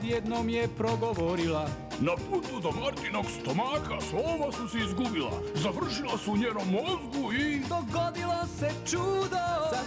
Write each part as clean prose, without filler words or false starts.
jednom je progovorila: na putu do Martinog stomaka slova su se izgubila, završila su u njenom mozgu i... dogodilo se čudo, sad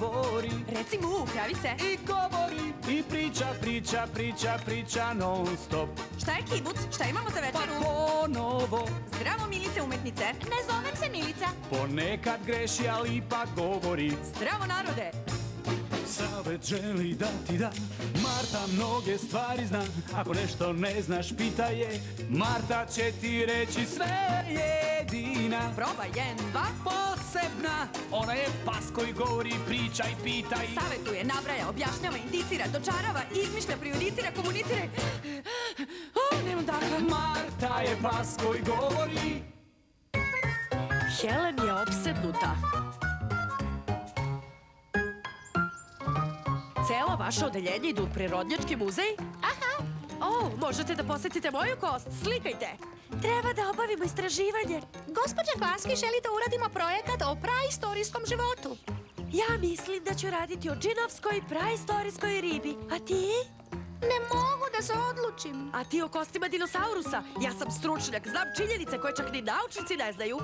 govori. Reci mu, kravice. I govori, i priča non stop. Šta je kibuc? Šta imamo za večeru? Pa ponovo. Zdravo, Milice umetnice. Ne zovem se Milica. Ponekad greši, ali ipak govori. Zdravo, narode. Savet želi da ti da, Marta mnoge stvari zna. Ako nešto ne znaš, pitaj je, Marta će ti reći sve jedina. Probaj, 1, 2. Posebna, ona je pas koji govori, priča i pita i... Savetuje, nabraja, objašnjava, indicira, dočarava, izmišlja, prejudicira, komunicira. Nemam daha. Marta je pas koji govori. Helen je opsednuta. Celo vaše odeljenje ide u Prirodnjački muzej? Aha. Možete da posetite moju kost, slikajte. Treba da obavimo istraživanje. Gospođa Glaski želi da uradimo projekat o praistorijskom životu. Ja mislim da ću raditi o džinovskoj praistorijskoj ribi. A ti? Ne mogu da se odlučim. A ti o kostima dinosaurusa? Ja sam stručnjak, znam činjenice koje čak ni naučnici ne znaju.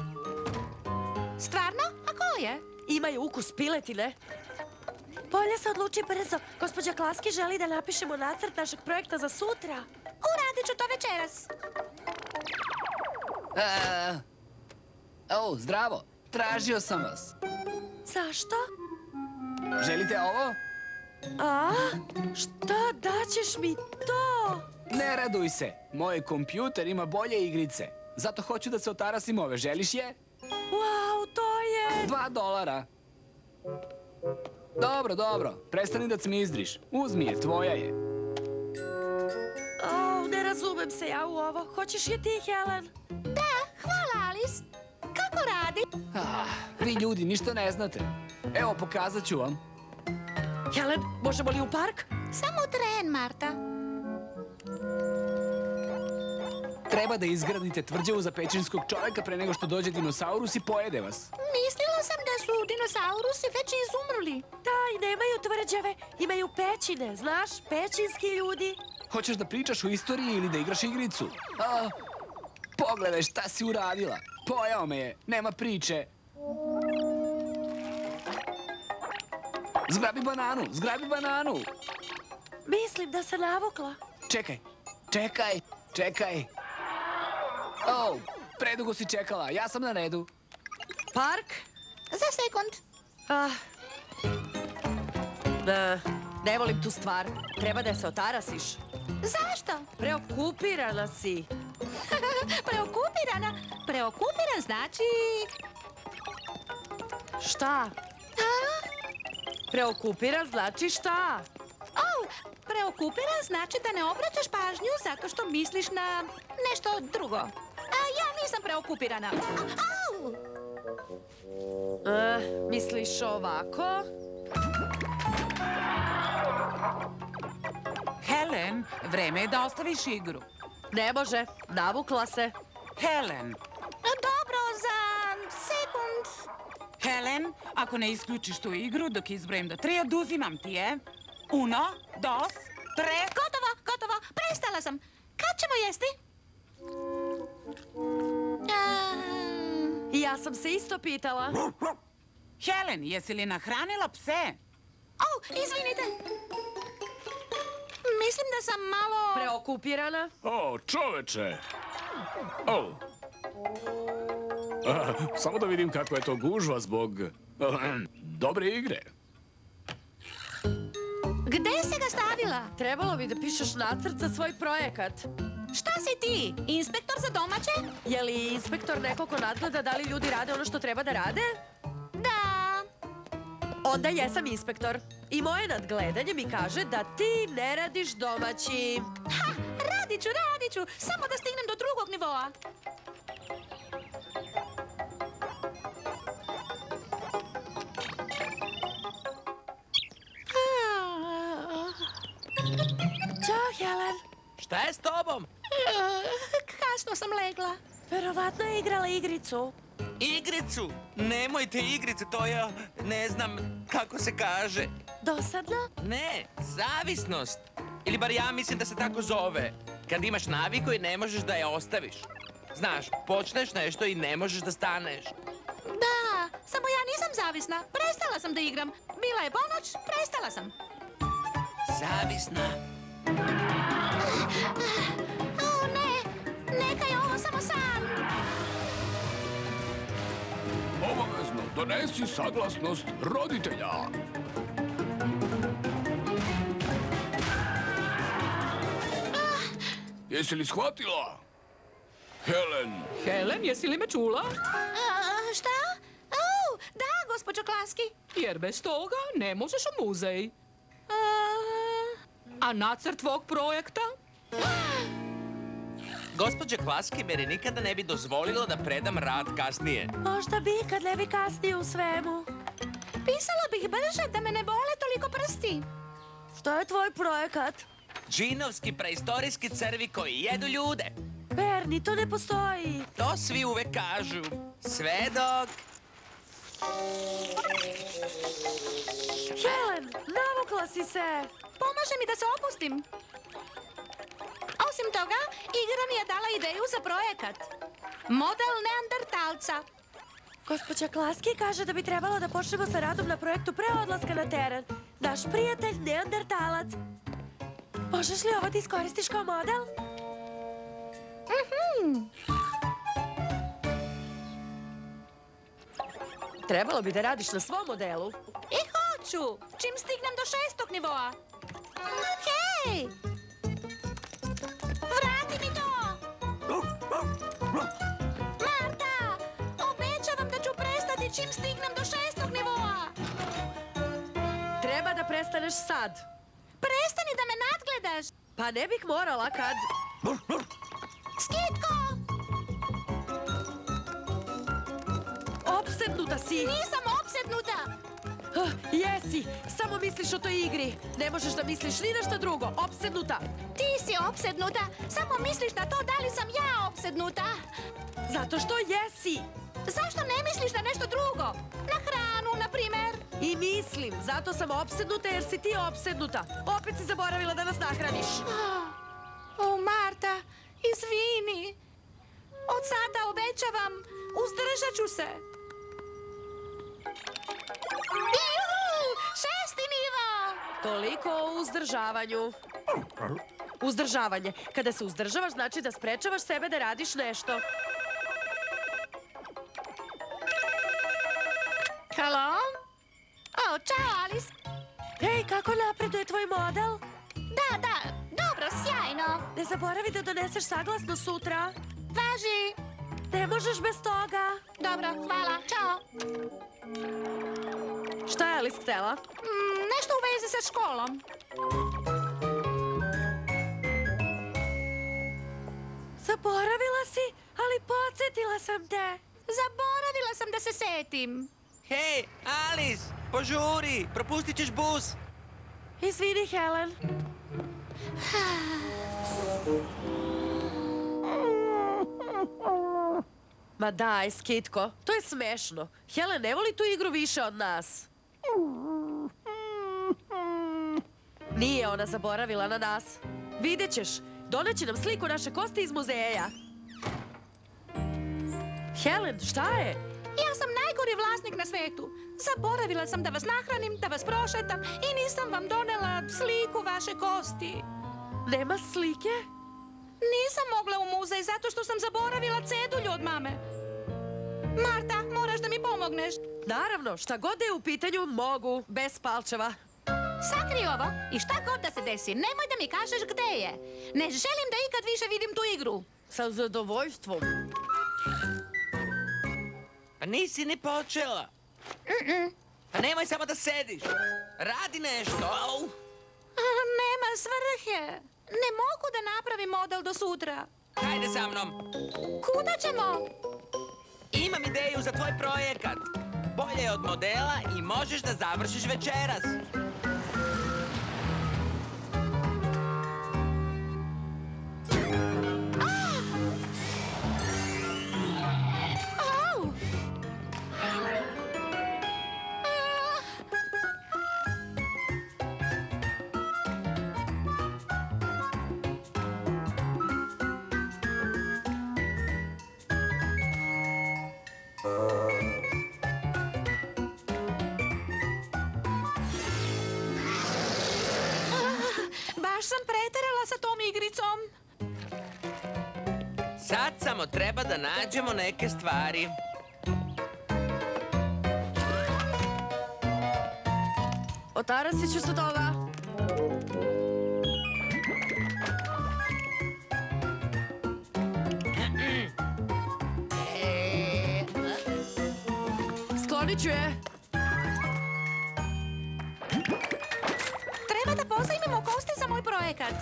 Stvarno? A ko je? Imaju ukus piletine. Bolje se odluči brzo. Gospođa Klaski želi da napišemo nacrt našeg projekta za sutra. Uradit ću to večeras. Zdravo. Tražio sam vas. Zašto? Želite ovo? Šta daćeš mi to? Ne raduj se. Moj kompjuter ima bolje igrice. Zato hoću da se otarasim ove. Želiš je? Wow, to je... $2. Dobro. Prestani da cmizdriš. Uzmi je, tvoja je. Ne razumem se ja u ovo. Hoćeš je ti, Helen? Da, hvala, Alice. Kako radi? Vi ljudi ništa ne znate. Evo, pokazat ću vam. Helen, možemo li u park? Samo tren, Marta. Treba da izgradite tvrđavu za pećinskog čoveka pre nego što dođe dinosaurus i pojede vas. Mislila sam da su dinosaurusi već izumrli. Da, i nemaju tvrđave. Imaju pećine, znaš? Pećinski ljudi. Hoćeš da pričaš o istoriji ili da igraš igricu? Pogledaj šta si uradila. Pojao me je, nema priče. Zgrabi bananu. Mislim da se navukla. Čekaj. Predugo si čekala, ja sam na redu. Park? Za sekund. Ne volim tu stvar. Treba da se otarasiš. Zašto? Preokupirana si. Preokupiran znači... Šta? Preokupiran znači šta? Preokupiran znači da ne obraćaš pažnju zato što misliš na nešto drugo. Ja nisam preokupirana. Misliš ovako? Helen, vreme je da ostaviš igru. Ne može, navukla se. Helen. Dobro, za sekund. Helen, ako ne isključiš tu igru dok izbrojim do 3, oduzimam ti je. 1, 2, 3. Gotovo. Prestala sam. Kad ćemo jesti? Ja sam se isto pitala. Helen, jesi li nahranila pse? Izvinite. Mislim da sam malo... Preokupirana? Čoveče! Samo da vidim kako je to gužva zbog dobre igre. Gde si ga stavila? Trebalo bi da pišeš nacrt za svoj projekat. Šta si ti? Inspektor za domaće? Je li inspektor neko ko nadgleda da li ljudi rade ono što treba da rade? Da. Onda jesam inspektor. I moje nadgledanje mi kaže da ti ne radiš domaći. Radit ću. Samo da stignem do drugog nivoa. Ćao, Helen. Šta je s tobom? Kasno sam legla. Verovatno je igrala igricu. Igricu? Nemojte igricu, to je, ne znam kako se kaže. Dosadno? Ne, zavisnost. Ili bar ja mislim da se tako zove. Kad imaš naviku i ne možeš da je ostaviš. Znaš, počneš nešto i ne možeš da staneš. Da, samo ja nisam zavisna. Prestala sam da igram. Bila je ponoć, prestala sam. Zavisna. O ne, neka je ovo samo san. Obavezno donesi saglasnost roditelja. Jesi li shvatila? Helen, Helen, jesi li me čula? Šta? Da, gospođo Klaski. Jer bez toga ne možeš u muzej. A nacrt tvog projekta? Gospođa Klaski meni nikada ne bi dozvolila da predam rad kasnije. Možda bi kad ne bi kasnije u svemu. Pisala bih brže da me ne bole toliko prsti. Što je tvoj projekat? Džinovski preistorijski crvi koji jedu ljude. Berni, to ne postoji. To svi uvek kažu. Sve dok... Helen, navukla si se. Pomaže mi da se opustim. Osim toga, igra mi je dala ideju za projekat. Model neandertalca. Gospođa Klaski kaže da bi trebalo da počnemo sa radom na projektu pre odlaska na teren. Naš prijatelj neandertalac. Možeš li ovo da iskoristiš kao model? Trebalo bi da radiš na svom modelu. I hoću, čim stignem do 6. nivoa. Hej! Vrati mi to! Marta! Obećavam da ću prestati čim stignem do 6. nivoa. Treba da prestaneš sad. Prestani da me nadgledaš! Pa ne bih morala kad... Skitko! Opsednuta si. Nisam opsednuta! Jesi, samo misliš o toj igri. Ne možeš da misliš ni na šta drugo. Opsednuta. Ti si opsednuta, samo misliš na to da li sam ja opsednuta. Zato što jesi. Zašto ne misliš na nešto drugo? Na hranu, na primer. I mislim, zato sam opsednuta jer si ti opsednuta. Opet si zaboravila da nas nahraniš. O, Marta, izvini. Od sada obećavam, uzdržat ću se. Juhu, 6. nivo! Toliko o uzdržavanju. Uzdržavanje. Kada se uzdržavaš, znači da sprečavaš sebe da radiš nešto. Halo? O, čao, Alice. Hej, kako napreduje tvoj model? Da, dobro, sjajno. Ne zaboravi da doneseš saglasno sutra. Važi. Ne možeš bez toga. Dobro, hvala, čao. Šta je Alice htela? Nešto u vezi sa školom. Zaboravila si, ali podsjetila sam te. Zaboravila sam da se setim. Hej, Alice, požuri, propustit ćeš bus. Izvini, Helen. Ma daj, Skitko, to je smešno. Helen ne voli tu igru više od nas. Nije ona zaboravila na nas. Vidjet ćeš, doneće nam sliku naše kosti iz muzeja. Helen, šta je? Ja sam najgori vlasnik na svetu. Zaboravila sam da vas nahranim, da vas prošetam i nisam vam donela sliku vaše kosti. Nema slike? Nisam mogla u muzej zato što sam zaboravila cedulju od mame. Marta, moraš da mi pomogneš. Naravno, šta god je u pitanju, mogu, bez palčeva. Sakri ovo i šta god da se desi, nemoj da mi kažeš gde je. Ne želim da ikad više vidim tu igru. Sa zadovoljstvom. Pa nisi ni počela. Pa nemoj samo da sediš. Radi nešto. Au. Nema svrhe. Ne mogu da napravim model do sutra. Hajde sa mnom. Kuda ćemo? Imam ideju za tvoj projekat. Bolje je od modela i možeš da završiš večeras. Baš sam preterala sa tom igricom. Sad samo treba da nađemo neke stvari. Otarasit ću se toga. Sklonit ću je. Treba da pozajmimo koste za moj projekat.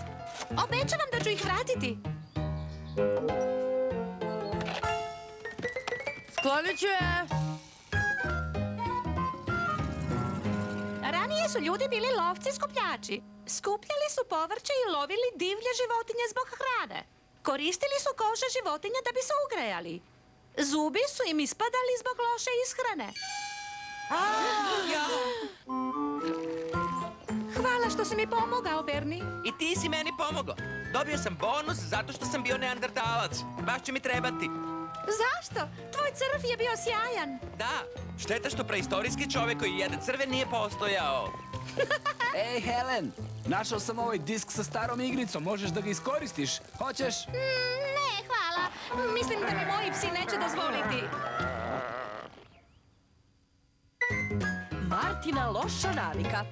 Obećavam da ću ih vratiti. Sklonit ću je. Ranije su ljudi bili lovci skupljači. Skupljali su povrće i lovili divlje životinje zbog hrane. Koristili su kože životinja da bi se ugrejali. Zubi su im ispadali zbog loše ishrane. Hvala što si mi pomogao, Bernie. I ti si meni pomogao. Dobio sam bonus zato što sam bio neandertalac. Baš će mi trebati. Zašto? Tvoj crv je bio sjajan. Da, šteta što preistorijski čovjek koji jede crve nije postojao. Ej, Helen, našao sam ovaj disk sa starom igricom, možeš da ga iskoristiš? Hoćeš? Ne, hvala. Mislim da mi moji psi neće dozvoliti. Martina loša navika.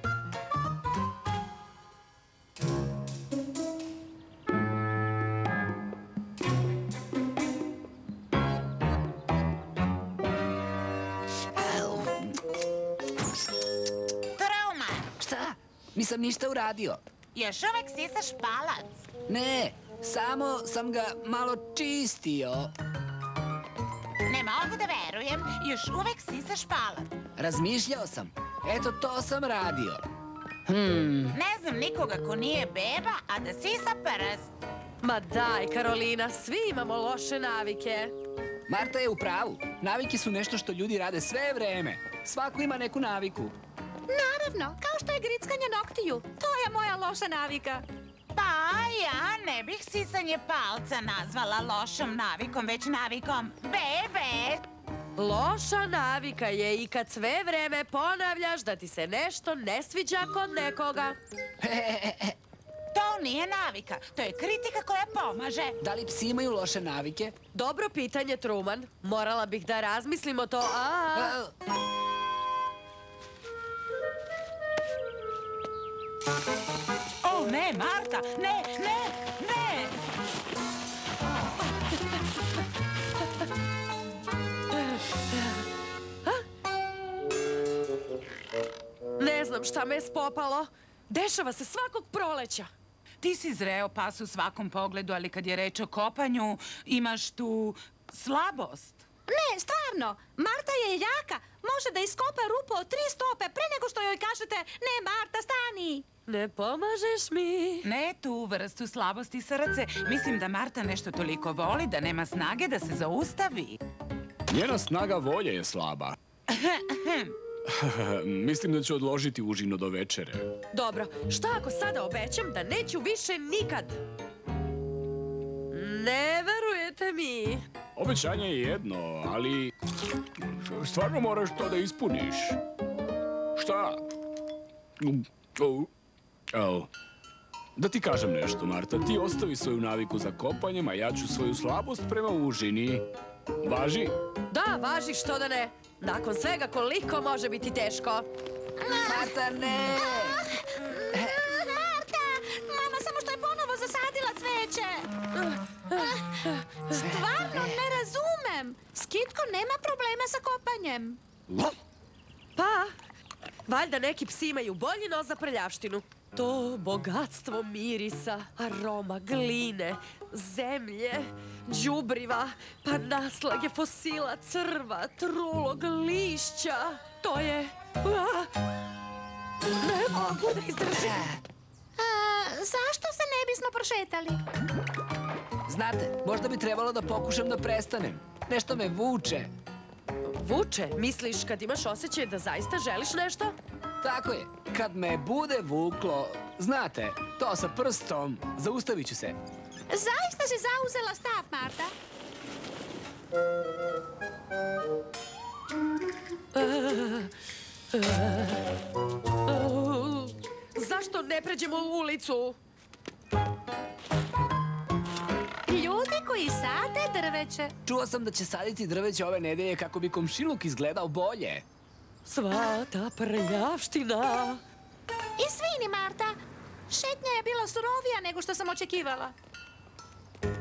Truman, Šta? Nisam ništa uradio. još uvek sisaš palac. Ne, samo sam ga malo čistio. Ne mogu da verujem, još uvek sisaš palac. Razmišljao sam. Eto, to sam radio. Ne znam nikoga ko nije beba, a da sisa prst. Ma daj, Karolina, svi imamo loše navike. Marta je u pravu. Navike su nešto što ljudi rade sve vreme. Svako ima neku naviku. Naravno, kao što je grickanje noktiju. To je moja loša navika. Pa ja ne bih sisanje palca nazvala lošom navikom, već navikom bebe. Loša navika je i kad sve vreme ponavljaš da ti se nešto ne sviđa kod nekoga. To nije navika, to je kritika koja pomaže. Da li psi imaju loše navike? Dobro pitanje, Truman. Morala bih da razmislim o to. O, ne, Marta, ne, ne, ne! Ne znam šta me je spopalo. Dešava se svakog proleća. Ti si zreo pas u svakom pogledu, ali kad je reč o kopanju, imaš tu slabost. Ne, stvarno. Marta je jaka. Može da iskopa rupu od 3 stope pre nego što joj kažete ne, Marta, stani. Ne pomažeš mi. Ne tu vrstu slabosti srce. Mislim da Marta nešto toliko voli da nema snage da se zaustavi. Njena snaga volje je slaba. Mislim da ću odložiti užinu do večere. Dobro, šta ako sada obećam da neću više nikad? Ne verujete mi. Obećanje je jedno, ali stvarno moraš to da ispuniš. Šta? Da ti kažem nešto, Marta. Ti ostavi svoju naviku za kopanjem, a ja ću svoju slabost prema užini. Važi? Da, važi, što da ne. Nakon svega koliko može biti teško. Marta, ne! Marta! Mama samo što je ponovo zasadila cveće. Stvarno ne razumem. Skitko nema problema sa kopanjem. Pa, valjda neki psi imaju bolji nos za prljavštinu. To bogatstvo mirisa, aroma gline, zemlje, đubriva, pa naslage fosila, crva, trulog lišća. To je... Ne mogu da izdržim. Zašto se ne bismo prošetali? Znate, možda bi trebalo da pokušam da prestanem. Nešto me vuče. Vuče? Misliš kad imaš osjećaj da zaista želiš nešto? Tako je. Kad me bude vuklo, znate, to sa prstom, zaustavit ću se. Zaista si zauzela stav, Marta? Zašto ne pređemo u ulicu? Ljudi koji sade drveće. Čuo sam da će saditi drveće ove nedelje kako bi komšiluk izgledao bolje. Sva ta prljavština. Izvini, Marta. Šetnja je bila surovija nego što sam očekivala.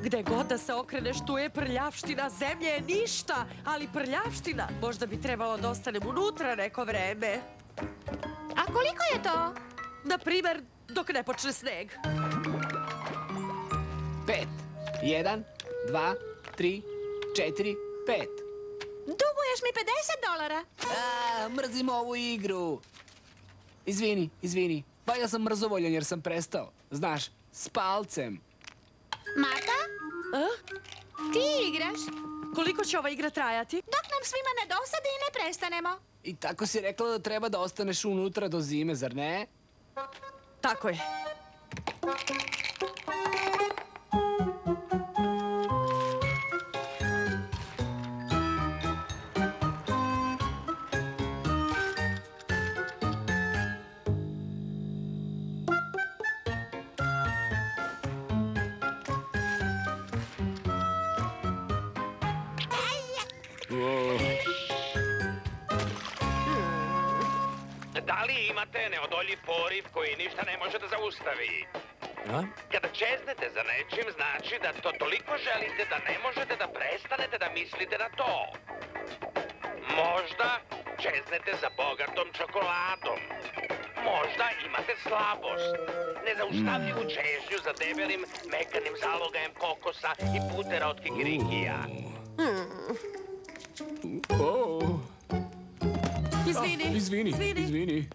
Gde god da se okreneš, tu je prljavština, zemlje je ništa, ali prljavština. Možda bi trebalo da ostanem unutra neko vreme. A koliko je to? Na primer, dok ne počne sneg. 5. 1, 2, 3, 4, 5. Duguješ mi $50. Mrzim ovu igru. Izvini. Pa ja sam mrzovoljan jer sam prestao. Znaš, s palcem. Marta? Ti igraš? Koliko će ova igra trajati? Dok nam svima ne dosadi i ne prestanemo. I tako si rekla da treba da ostaneš unutra do zime, zar ne? Tako je. Da li imate neodoljiv poriv koji ništa ne može da zaustavi? Kada čeznete za nečim, znači da to toliko želite da ne možete da prestanete da mislite na to. Možda čeznete za bogatom čokoladom. Možda imate slabost. Nezaustavljivu čežnju za debelim, mekanim zalogajem kokosa i putera od kikirikija. Izvini.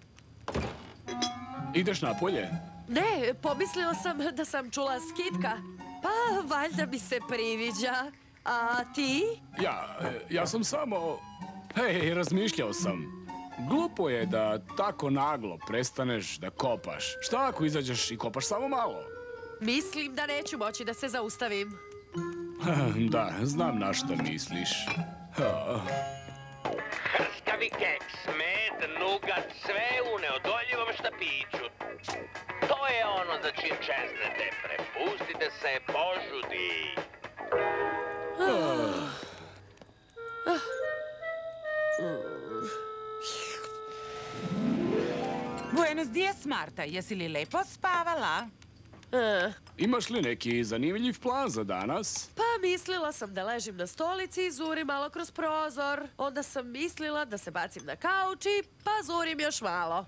Ideš napolje? Ne, pomislila sam da sam čula skitka. Pa, valjda mi se priviđa. A ti? Ja sam samo... Hej, razmišljao sam. Glupo je da tako naglo prestaneš da kopaš. Šta ako izađeš i kopaš samo malo? Mislim da neću moći da se zaustavim. Da, znam na šta misliš. Hrskavi keks, med, nugat, sve u neodoljivom štapiću. To je ono za čim čeznete. Prepustite se požudi. Buenos dias, Marta. Jesi li lepo spavala? Imaš li neki zanimljiv plan za danas? Pa mislila sam da ležim na stolici i zurim malo kroz prozor. Onda sam mislila da se bacim na kauč i pa zurim još malo.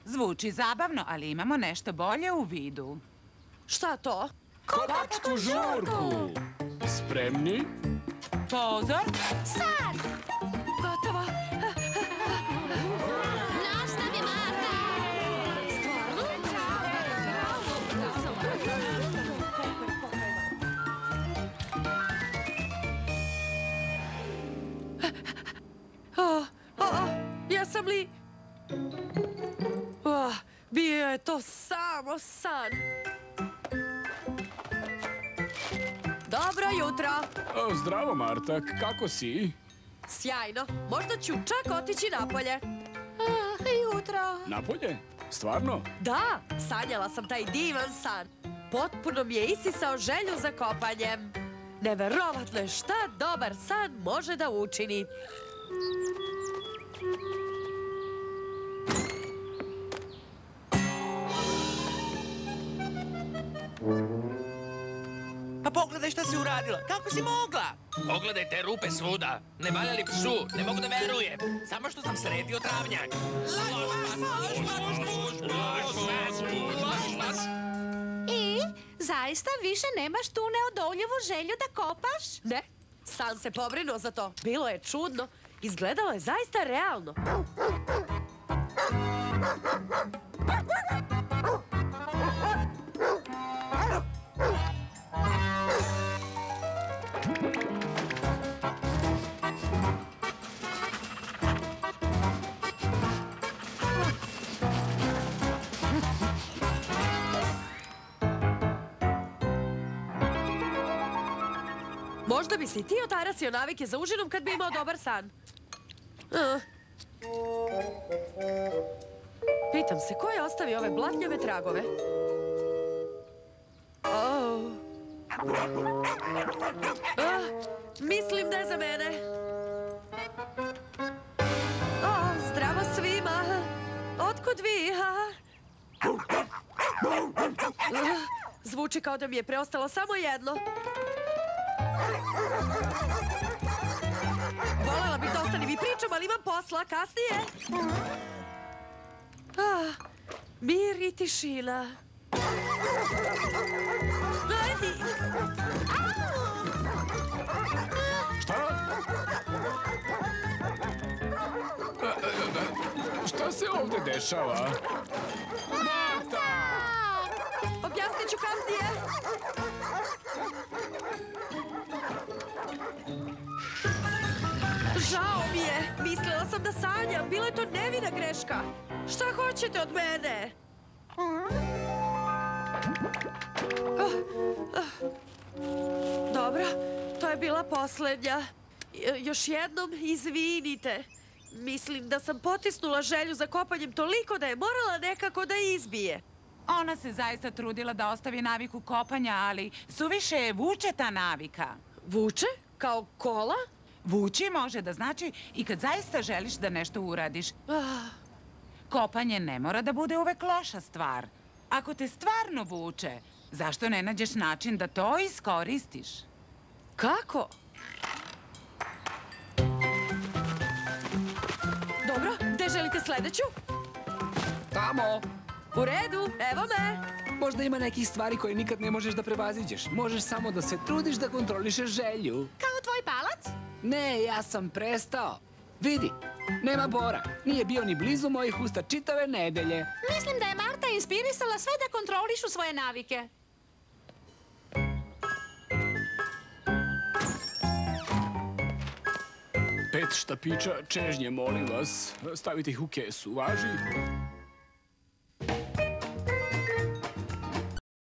Zvuči zabavno, ali imamo nešto bolje u vidu. Šta to? Kopačku žurku! Spremni? Pozor! Sad! Gotovo! Nastavi, Marta! Jesam li... Bio je to samo san. Dobro jutro. Zdravo, Marta. Kako si? Sjajno. Možda ću čak otići napolje. Jutro. Napolje? Stvarno? Da, sanjala sam taj divan san. Potpuno mi je isisao želju za kopanjem. Neverovatno je šta dobar san može da učini. Pa pogledaj šta si uradila. Kako si mogla? Pogledajte rupe svuda. Ne valja li psu? Ne mogu da verujem. Samo što sam sredio travnjak. I zaista više nemaš tu neodoljivu želju da kopaš? Ne, san se pobrinuo za to. Bilo je čudno. Izgledalo je zaista realno. Možda bi se i ti otarasio navike za užinom kad bi imao dobar san. Pitam se, ko je ostavio ove blatnjave tragove? Mislim da je za mene. Zdravo svima. Otkud vi? Zvuči kao da mi je preostalo samo jedno. Volela bih da ostanem i pričam, ali imam posla kasnije. Mir i tišina. Šta? Šta se ovdje dešava? Marta! Objasnit ću kasnije. Žao mi je. Mislila sam da sanjam. Bila je to nevina greška. Šta hoćete od mene? Dobro, to je bila posljednja. Još jednom izvinite. Mislim da sam potisnula želju za kopanjem toliko da je morala nekako da izbije. Ona se zaista trudila da ostavi naviku kopanja, ali suviše je vuče ta navika. Vuče? Kao kola? Vuči može da znači i kad zaista želiš da nešto uradiš. Kopanje ne mora da bude uvek loša stvar. Ako te stvarno vuče, zašto ne nađeš način da to iskoristiš? Kako? Dobro, gde želite sledeću? Tamo! U redu, evo me. Možda ima nekih stvari koje nikad ne možeš da prevaziđeš. Možeš samo da se trudiš da kontrolišeš želju. Kao tvoj palac? Ne, ja sam prestao. Vidi, nema Bora. Nije bio ni blizu mojih usta čitave nedelje. Mislim da je Marta inspirisala sve da kontrolišu svoje navike. Pet štapića čežnje, molim vas. Stavite ih u kesu, važi?